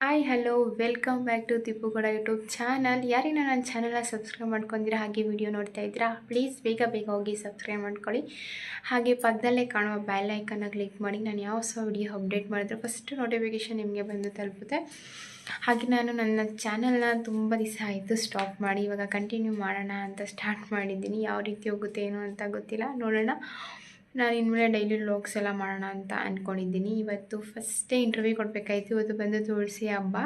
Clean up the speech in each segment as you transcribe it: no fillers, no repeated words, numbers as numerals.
Hi hello welcome back to Tippugowda YouTube channel. ಯಾರಿನ ನನ್ನ ಚಾನಲ್ನ ಸಬ್ಸ್ಕ್ರೈಬ್ ಮಾಡ್ಕೊಂಡಿರಾ ಹಾಗೆ ವಿಡಿಯೋ ನೋಡ್ತಾ ಇದ್ದೀರಾ, ಪ್ಲೀಸ್ ಬೇಗ ಬೇಗ ಹೋಗಿ ಸಬ್ಸ್ಕ್ರೈಬ್ ಮಾಡ್ಕೊಳ್ಳಿ. ಹಾಗೆ ಪಕ್ಕದಲ್ಲೇ ಕಾಣುವ ಬೆಲ್ ಐಕನ್ನ ಕ್ಲಿಕ್ ಮಾಡಿ ನಾನು ಯಾವ ಸಹ ವಿಡಿಯೋ ಅಪ್ಡೇಟ್ ಮಾಡಿದ್ರೆ ಫಸ್ಟ್ ನೋಟಿಫಿಕೇಷನ್ ನಿಮಗೆ ಬಂದು ತಲುಪುತ್ತೆ. ಹಾಗೆ ನಾನು ನನ್ನ ಚಾನಲ್ನ ತುಂಬ ದಿವಸ ಆಯಿತು ಸ್ಟಾಪ್ ಮಾಡಿ, ಇವಾಗ ಕಂಟಿನ್ಯೂ ಮಾಡೋಣ ಅಂತ ಸ್ಟಾರ್ಟ್ ಮಾಡಿದ್ದೀನಿ. ಯಾವ ರೀತಿ ಹೋಗುತ್ತೆ ಏನು ಅಂತ ಗೊತ್ತಿಲ್ಲ, ನೋಡೋಣ. ನಾನು ಇನ್ಮೇಲೆ ಡೈಲಿ ವ್ಲಾಗ್ಸ್ ಎಲ್ಲ ಮಾಡೋಣ ಅಂತ ಅಂದ್ಕೊಂಡಿದ್ದೀನಿ. ಇವತ್ತು ಫಸ್ಟೇ ಇಂಟರ್ವ್ಯೂ ಕೊಡಬೇಕಾಯ್ತು. ಇವತ್ತು ಬಂದು ತುಳಸಿ ಹಬ್ಬ.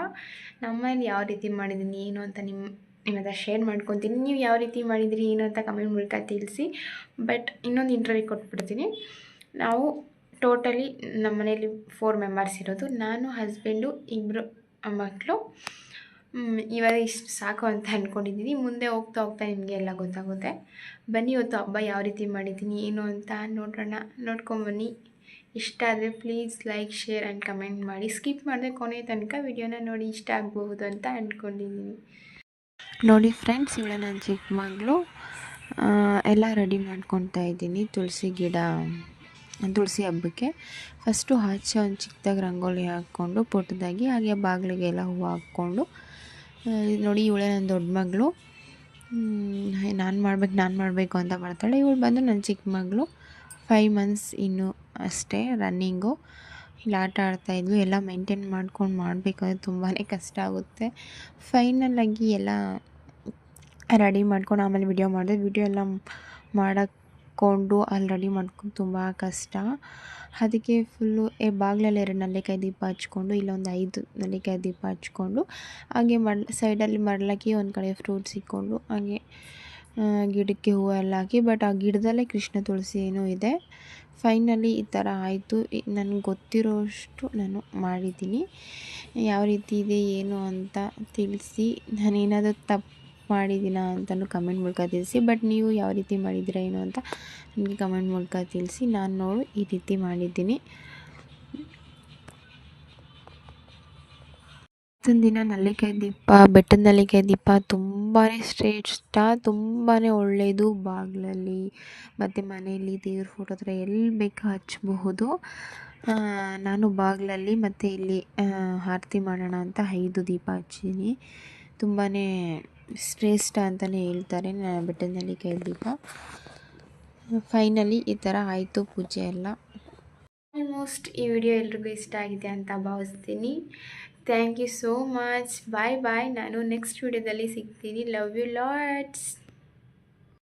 ನಮ್ಮಲ್ಲಿ ಯಾವ ರೀತಿ ಮಾಡಿದ್ದೀನಿ ಏನು ಅಂತ ನಿಮ್ಮ ಹತ್ರ ಶೇರ್ ಮಾಡ್ಕೊತೀನಿ. ನೀವು ಯಾವ ರೀತಿ ಮಾಡಿದಿರಿ ಏನು ಅಂತ ಕಮೆಂಟ್ ಮೂಲಕ ತಿಳಿಸಿ. ಬಟ್ ಇನ್ನೊಂದು ಇಂಟರ್ವ್ಯೂ ಕೊಟ್ಬಿಡ್ತೀನಿ. ನಾವು ಟೋಟಲಿ ನಮ್ಮ ಮನೇಲಿ 4 ಮೆಂಬರ್ಸ್ ಇರೋದು. ನಾನು, ಹಸ್ಬೆಂಡು, 2 ಮಕ್ಕಳು. ಇವಾಗ ಇಷ್ಟು ಸಾಕು ಅಂತ ಅಂದ್ಕೊಂಡಿದ್ದೀನಿ. ಮುಂದೆ ಹೋಗ್ತಾ ಹೋಗ್ತಾ ನಿಮಗೆ ಎಲ್ಲ ಗೊತ್ತಾಗುತ್ತೆ. ಬನ್ನಿ, ಇವತ್ತು ಹಬ್ಬ ಯಾವ ರೀತಿ ಮಾಡಿದ್ದೀನಿ ಏನು ಅಂತ ನೋಡೋಣ. ನೋಡ್ಕೊಂಬನ್ನಿ. ಇಷ್ಟ ಆದರೆ please like, share and comment ಮಾಡಿ. ಸ್ಕಿಪ್ ಮಾಡಿದೆ ಕೊನೆ ತನಕ ವಿಡಿಯೋನ ನೋಡಿ, ಇಷ್ಟ ಆಗಬಹುದು ಅಂತ ಅಂದ್ಕೊಂಡಿದ್ದೀನಿ. ನೋಡಿ ಫ್ರೆಂಡ್ಸ್, ಇವಳೆ ನನ್ನ ಚಿಕ್ಕ ಮಗಳು. ಎಲ್ಲ ರೆಡಿ ಮಾಡ್ಕೊತಾ ಇದ್ದೀನಿ ತುಳಸಿ ಹಬ್ಬಕ್ಕೆ. ಫಸ್ಟು ಆಚೆ ಒಂದು ಚಿಕ್ಕದಾಗಿ ರಂಗೋಲಿ ಹಾಕ್ಕೊಂಡು ಪುಟ್ಟದಾಗಿ, ಹಾಗೆ ಬಾಗಿಲಿಗೆಲ್ಲ ಹೂವು ಹಾಕ್ಕೊಂಡು. ನೋಡಿ, ಇವಳೆ ನನ್ನ ದೊಡ್ಡ ಮಗಳು. ನಾನು ಮಾಡಬೇಕು ಅಂತ ಮಾಡ್ತಾಳೆ. ಇವಳು ಬಂದು ನನ್ನ ಚಿಕ್ಕ ಮಗಳು. 5 ಮಂತ್ಸ್ ಇನ್ನೂ ಅಷ್ಟೇ ರನ್ನಿಂಗು. ಇಲ್ಲಿ ಆಟ ಆಡ್ತಾಯಿದ್ವಿ. ಎಲ್ಲ ಮೇಂಟೈನ್ ಮಾಡ್ಕೊಂಡು ಮಾಡಬೇಕಾದ್ರೆ ತುಂಬಾ ಕಷ್ಟ ಆಗುತ್ತೆ. ಫೈನಲಾಗಿ ಎಲ್ಲ ರೆಡಿ ಮಾಡ್ಕೊಂಡು ಆಮೇಲೆ ವಿಡಿಯೋ ಮಾಡಿದೆ. ವಿಡಿಯೋ ಎಲ್ಲ ಮಾಡಿಕೊಂಡು ಅಲ್ಲಿ ರೆಡಿ ಮಾಡ್ಕೊಂಡು ತುಂಬ ಕಷ್ಟ. ಅದಕ್ಕೆ ಫುಲ್ಲು ಬಾಗಿಲಲ್ಲಿ 2 ನೆಲ್ಲಿಕಾಯಿ ದೀಪ ಹಚ್ಕೊಂಡು, ಇಲ್ಲೊಂದು 5 ನೆಲ್ಲಿಕಾಯಿ ದೀಪ ಹಚ್ಕೊಂಡು, ಹಾಗೆ ಸೈಡಲ್ಲಿ ಮಡ್ಲಕ್ಕಿ ಒಂದು ಕಡೆ ಫ್ರೂಟ್ಸ್ ಇಕ್ಕೊಂಡು, ಹಾಗೆ ಗಿಡಕ್ಕೆ ಹೂವು ಎಲ್ಲ ಹಾಕಿ. ಬಟ್ ಆ ಗಿಡದಲ್ಲೇ ಕೃಷ್ಣ ತುಳಸಿ ಏನೋ ಇದೆ. ಫೈನಲಿ ಈ ಥರ ಆಯಿತು. ನನಗೆ ಗೊತ್ತಿರೋಷ್ಟು ನಾನು ಮಾಡಿದ್ದೀನಿ. ಯಾವ ರೀತಿ ಇದೆ ಏನು ಅಂತ ತಿಳಿಸಿ. ನಾನೇನಾದರೂ ತಪ್ಪು ಮಾಡಿದ್ದೀನ ಅಂತಲೂ ಕಮೆಂಟ್ ಮೂಲಕ ತಿಳಿಸಿ. ಬಟ್ ನೀವು ಯಾವ ರೀತಿ ಮಾಡಿದ್ದೀರಾ ಏನು ಅಂತ ನನಗೆ ಕಮೆಂಟ್ ಮೂಲಕ ತಿಳಿಸಿ. ನಾನು ಈ ರೀತಿ ಮಾಡಿದ್ದೀನಿ. ಇವತ್ತಿನ ದಿನ ನೆಲ್ಲಿಕಾಯಿ ದೀಪ, ಬೆಟ್ಟದ ನೆಲ್ಲಿಕಾಯಿ ದೀಪ ತುಂಬಾ ಶ್ರೇಷ್ಠ, ತುಂಬಾ ಒಳ್ಳೆಯದು. ಬಾಗಿಲಲ್ಲಿ ಮತ್ತು ಮನೆಯಲ್ಲಿ ದೇವ್ರ ಫೋಟೋ ಹತ್ರ ಎಲ್ಲಿ ಬೇಕಾ ಹಚ್ಚಬಹುದು. ನಾನು ಬಾಗಿಲಲ್ಲಿ ಮತ್ತು ಇಲ್ಲಿ ಆರತಿ ಮಾಡೋಣ ಅಂತ 5 ದೀಪ ಹಚ್ಚಿದ್ದೀನಿ. ತುಂಬಾ ಶ್ರೇಷ್ಠ ಅಂತಲೇ ಹೇಳ್ತಾರೆ ಬೆಟ್ಟದ ನೆಲ್ಲಿಕಾಯಿ ದೀಪ. ಫೈನಲಿ ಈ ಥರ ಆಯಿತು ಪೂಜೆ ಎಲ್ಲ. ಆಲ್ಮೋಸ್ಟ್ ಈ ವಿಡಿಯೋ ಎಲ್ರಿಗೂ ಇಷ್ಟ ಆಗಿದೆ ಅಂತ ಭಾವಿಸ್ತೀನಿ. Thank you so much. Bye bye. ನಾನು ನೆಕ್ಸ್ಟ್ ವಿಡಿಯೋದಲ್ಲಿ ಸಿಗ್ತೀನಿ. Love you lots.